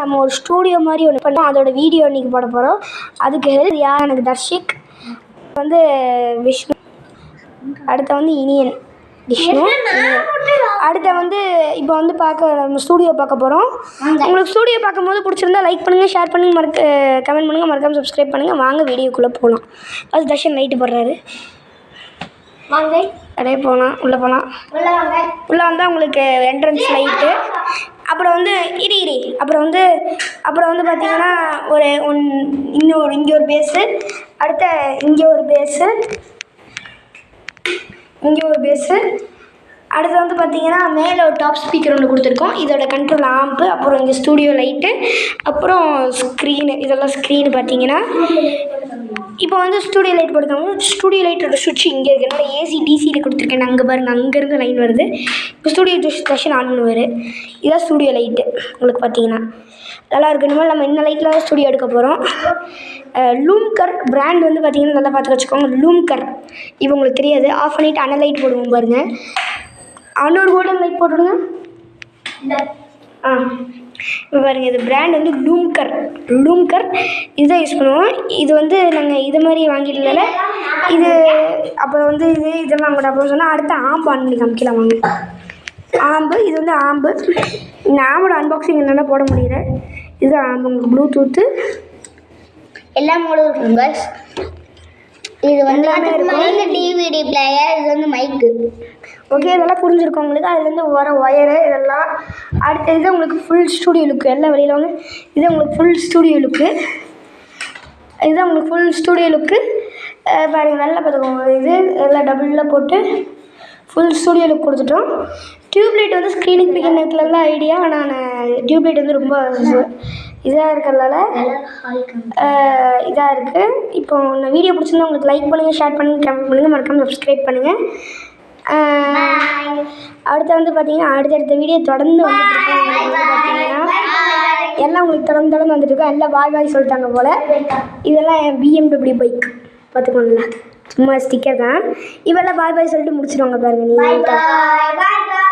நம்ம ஒரு ஸ்டூடியோ மாதிரி ஒன்று பண்ணோம், அதோட வீடியோ இன்றைக்கி போட போகிறோம். அதுக்கு ஹெல்ப் யார்? எனக்கு தர்ஷிக், வந்து விஷ்ணு, அடுத்த வந்து இனியன் விஷ்ணு. அடுத்த வந்து இப்போ வந்து நம்ம ஸ்டூடியோ பார்க்க போகிறோம். உங்களுக்கு ஸ்டூடியோ பார்க்கும்போது பிடிச்சிருந்தா லைக் பண்ணுங்கள், ஷேர் பண்ணுங்கள், கமெண்ட் பண்ணுங்கள், மறக்காமல் சப்ஸ்கிரைப் பண்ணுங்கள். வாங்க வீடியோக்குள்ளே போகலாம். அது தர்ஷன் லைட்டு போடுறாரு. வாங்க அப்படியே போகலாம், உள்ளே போகலாம். உள்ளே வந்தால் உங்களுக்கு என்ட்ரன்ஸ் லைட்டு. அப்புறம் வந்து அப்புறம் வந்து பார்த்தீங்கன்னா இங்கே ஒரு பேஸு, அடுத்த இங்கே ஒரு பேஸு, அடுத்து வந்து பார்த்தீங்கன்னா மேலே ஒரு டாப் ஸ்பீக்கர் ஒன்று கொடுத்துருக்கோம். இதோட கண்ட்ரோல் ஆம்பு, அப்புறம் இங்கே ஸ்டூடியோ லைட்டு, அப்புறம் ஸ்க்ரீனு. இதெல்லாம் ஸ்க்ரீனு பார்த்தீங்கன்னா இப்போ வந்து ஸ்டூடியோ லைட் கொடுத்தவங்க ஸ்டூடியோ லைட்டோட சுவிட்ச் இங்கே இருக்குது. என்னோட ஏசி டிசியில் கொடுத்துருக்கேன். அங்கே பாருங்கள், அங்கேருந்து லைன் வருது. இப்போ ஸ்டூடியோ ஸ்டேஷன் ஆன் பண்ணுவார். இதுதான் ஸ்டூடியோ லைட்டு. உங்களுக்கு பார்த்தீங்கன்னா நல்லா இருக்குது. இனிமேல் நம்ம இந்த லைட்டில் தான் ஸ்டூடியோ எடுக்க போகிறோம். லூம்கர் பிராண்ட் வந்து பார்த்தீங்கன்னா நல்லா பார்த்து வச்சுக்கோங்க. லூம்கர் இப்போ உங்களுக்கு தெரியாது. ஆஃப் பண்ணிவிட்டு அனல் லைட் போடுவோம் பாருங்கள். அன்னொரு கோல்டன் லைட் போட்டுவிடுங்க. இப்போ பாருங்கள், இது பிராண்ட் வந்து லூம்கர் இதுதான் யூஸ் பண்ணுவோம். இது வந்து நாங்கள் இது மாதிரி வாங்கிடல. இது அப்புறம் வந்து இதெல்லாம் கூட அப்புறம் சொன்னால் அடுத்த ஆம்பு ஆன் பண்ணி காமிக்கலாம் வாங்க. ஆம்பு, இது வந்து ஆம்பு. இந்த ஆம்போட அன்பாக்சிங் என்னென்னா போட முடியல. இதுதான் ஆம்பு. உங்களுக்கு ப்ளூடூத்து எல்லா மோடும் இருக்கும் பஸ். இது வந்து டிவிடி பிளேயர், இது வந்து மைக்கு. ஓகே, இதெல்லாம் புரிஞ்சிருக்கும் உங்களுக்கு. அதுலேருந்து வர ஒயரு இதெல்லாம். அடுத்த இது உங்களுக்கு ஃபுல் ஸ்டூடியோ லுக்கு. எல்லாம் வெளியில் வாங்க. இது உங்களுக்கு ஃபுல் ஸ்டூடியோ லுக்கு. இதுதான் உங்களுக்கு ஃபுல் ஸ்டூடியோ லுக்கு. பாருங்கள், நல்லா பார்த்துக்கோங்க. இது எல்லாம் டபுளில் போட்டு ஃபுல் ஸ்டூடியோ லுக் கொடுத்துட்டோம். டியூப்லைட் வந்து ஸ்க்ரீனுக்கு பிடிக்கிறதுலாம் ஐடியா. ஆனால் டியூப்லைட் வந்து ரொம்ப இதாக இருக்கிறதால இதாக இருக்குது. இப்போ இந்த வீடியோ பிடிச்சிருந்தா உங்களுக்கு லைக் பண்ணுங்கள், ஷேர் பண்ணுங்கள், கமெண்ட் பண்ணுங்கள், மறக்காமல் சப்ஸ்கிரைப் பண்ணுங்கள். அடுத்து வந்து பார்த்தீங்கன்னா அடுத்தடுத்த வீடியோ தொடர்ந்து வந்துட்டுருக்கோம். பார்த்தீங்கன்னா எல்லாம் உங்களுக்கு தொடர்ந்து வந்துட்டுருக்கோம். எல்லாம் பாய் சொல்லிட்டாங்க போல். இதெல்லாம் என் BMW பைக் பார்த்துக்கோங்களா, சும்மா ஸ்டிக்கர் தான். இவெல்லாம் பாய் சொல்லிட்டு முடிச்சிடுவாங்க பாருங்கள். நீங்கள்